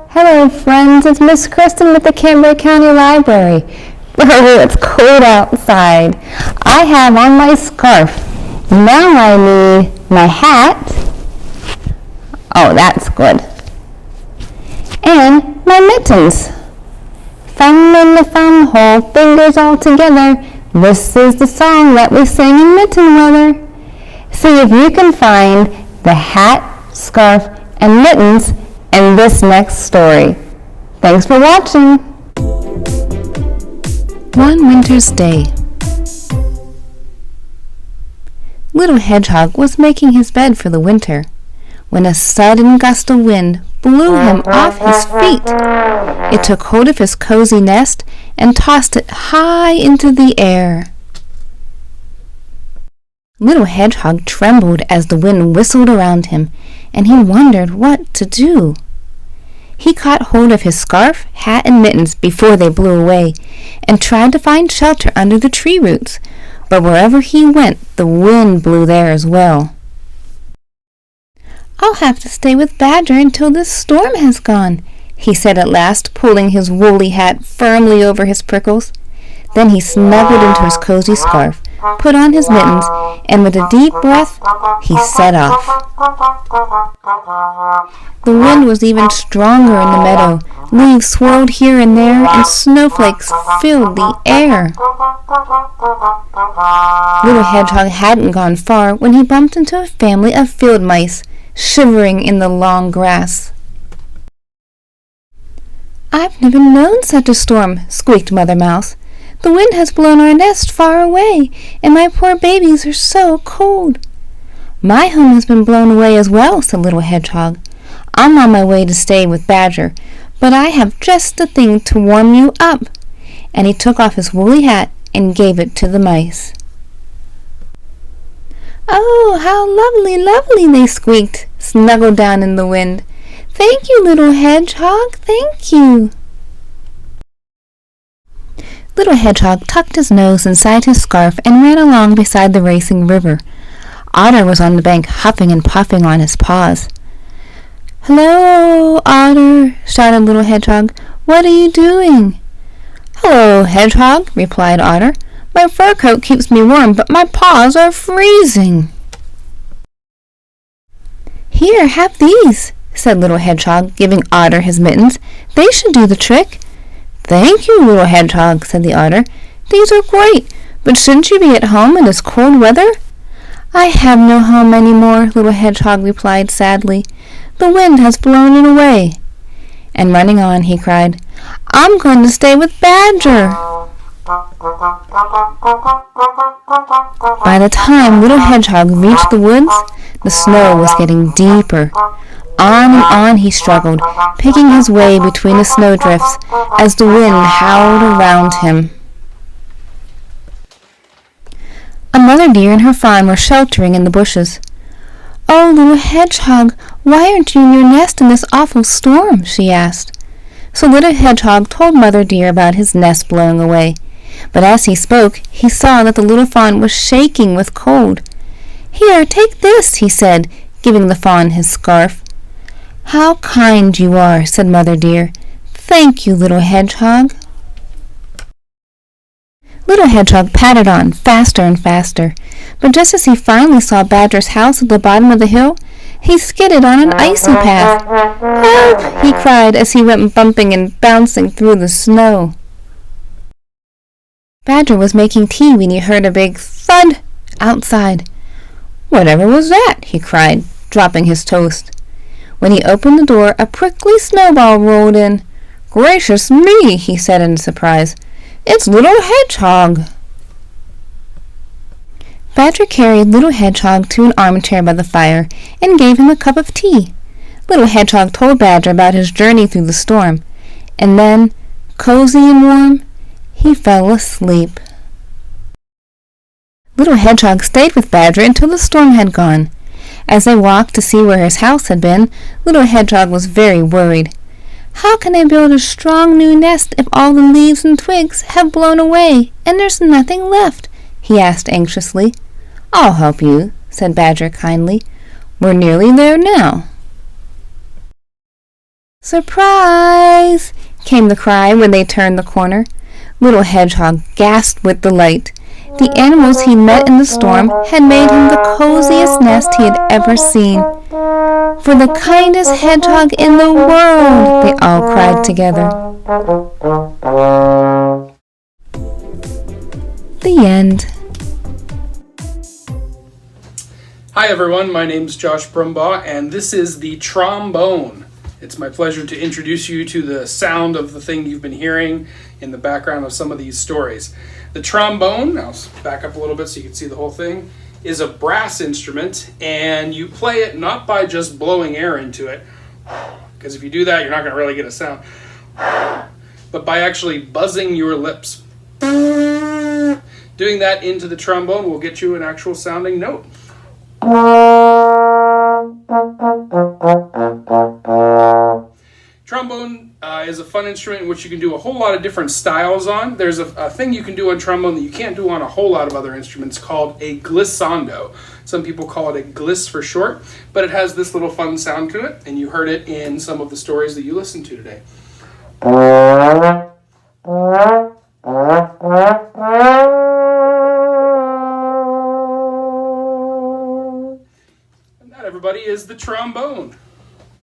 Hello friends, it's Miss Kristen with the Cambria County Library. Oh, it's cold outside. I have on my scarf. Now I need my hat. Oh, that's good. And my mittens. Thumb in the thumb hole, fingers all together. This is the song that we sing in mitten weather. See if you can find the hat, scarf, and mittens in this next story. Thanks for watching. One winter's day. Little Hedgehog was making his bed for the winter when a sudden gust of wind blew him off his feet. It took hold of his cozy nest and tossed it high into the air. Little Hedgehog trembled as the wind whistled around him, and he wondered what to do. He caught hold of his scarf, hat, and mittens before they blew away, and tried to find shelter under the tree roots, but wherever he went, the wind blew there as well. "I'll have to stay with Badger until this storm has gone," he said at last, pulling his woolly hat firmly over his prickles. Then he snuggled into his cozy scarf, put on his mittens, and with a deep breath, he set off. The wind was even stronger in the meadow. Leaves swirled here and there, and snowflakes filled the air. Little Hedgehog hadn't gone far when he bumped into a family of field mice, shivering in the long grass. "I've never known such a storm," squeaked Mother Mouse. "The wind has blown our nest far away, and my poor babies are so cold." "My home has been blown away as well," said Little Hedgehog. "I'm on my way to stay with Badger, but I have just the thing to warm you up." And he took off his woolly hat and gave it to the mice. "Oh, how lovely, lovely," they squeaked, snuggled down in the wind. "Thank you, Little Hedgehog, thank you." Little Hedgehog tucked his nose inside his scarf and ran along beside the racing river. Otter was on the bank, huffing and puffing on his paws. "Hello, Otter," shouted Little Hedgehog. "What are you doing?" "Hello, Hedgehog," replied Otter. "My fur coat keeps me warm, but my paws are freezing." "Here, have these," said Little Hedgehog, giving Otter his mittens. "They should do the trick." "Thank you, Little Hedgehog," said the Otter. "These are great, but shouldn't you be at home in this cold weather?" "I have no home any more," Little Hedgehog replied sadly. "The wind has blown it away." And running on, he cried, "I'm going to stay with Badger." By the time Little Hedgehog reached the woods, the snow was getting deeper. On and on he struggled, picking his way between the snowdrifts as the wind howled around him. A mother deer and her fawn were sheltering in the bushes. "Oh, Little Hedgehog, why aren't you in your nest in this awful storm?" she asked. So Little Hedgehog told Mother Deer about his nest blowing away. But as he spoke, he saw that the little fawn was shaking with cold. "Here, take this," he said, giving the fawn his scarf. "How kind you are," said Mother Deer. "Thank you, Little Hedgehog." Little Hedgehog pattered on, faster and faster, but just as he finally saw Badger's house at the bottom of the hill, he skidded on an icy path. "Help!" he cried as he went bumping and bouncing through the snow. Badger was making tea when he heard a big thud outside. "Whatever was that?" he cried, dropping his toast. When he opened the door, a prickly snowball rolled in. "Gracious me!" he said in surprise. "It's Little Hedgehog!" Badger carried Little Hedgehog to an armchair by the fire and gave him a cup of tea. Little Hedgehog told Badger about his journey through the storm, and then, cozy and warm, he fell asleep. Little Hedgehog stayed with Badger until the storm had gone. As they walked to see where his house had been, Little Hedgehog was very worried. "How can I build a strong new nest if all the leaves and twigs have blown away and there's nothing left?" he asked anxiously. "I'll help you," said Badger kindly. "We're nearly there now." "Surprise!" came the cry when they turned the corner. Little Hedgehog gasped with delight. The animals he met in the storm had made him the coziest nest he had ever seen. "For the kindest hedgehog in the world!" they all cried together. The end. Hi everyone, my name's Josh Brumbaugh, and this is the trombone. It's my pleasure to introduce you to the sound of the thing you've been hearing in the background of some of these stories. The trombone, I'll back up a little bit so you can see the whole thing, is a brass instrument, and you play it not by just blowing air into it, because if you do that, you're not going to really get a sound, but by actually buzzing your lips. Doing that into the trombone will get you an actual sounding note. Trombone is a fun instrument in which you can do a whole lot of different styles on. There's a thing you can do on trombone that you can't do on a whole lot of other instruments called a glissando. Some people call it a gliss for short, but it has this little fun sound to it, and you heard it in some of the stories that you listened to today. And that, everybody, is the trombone.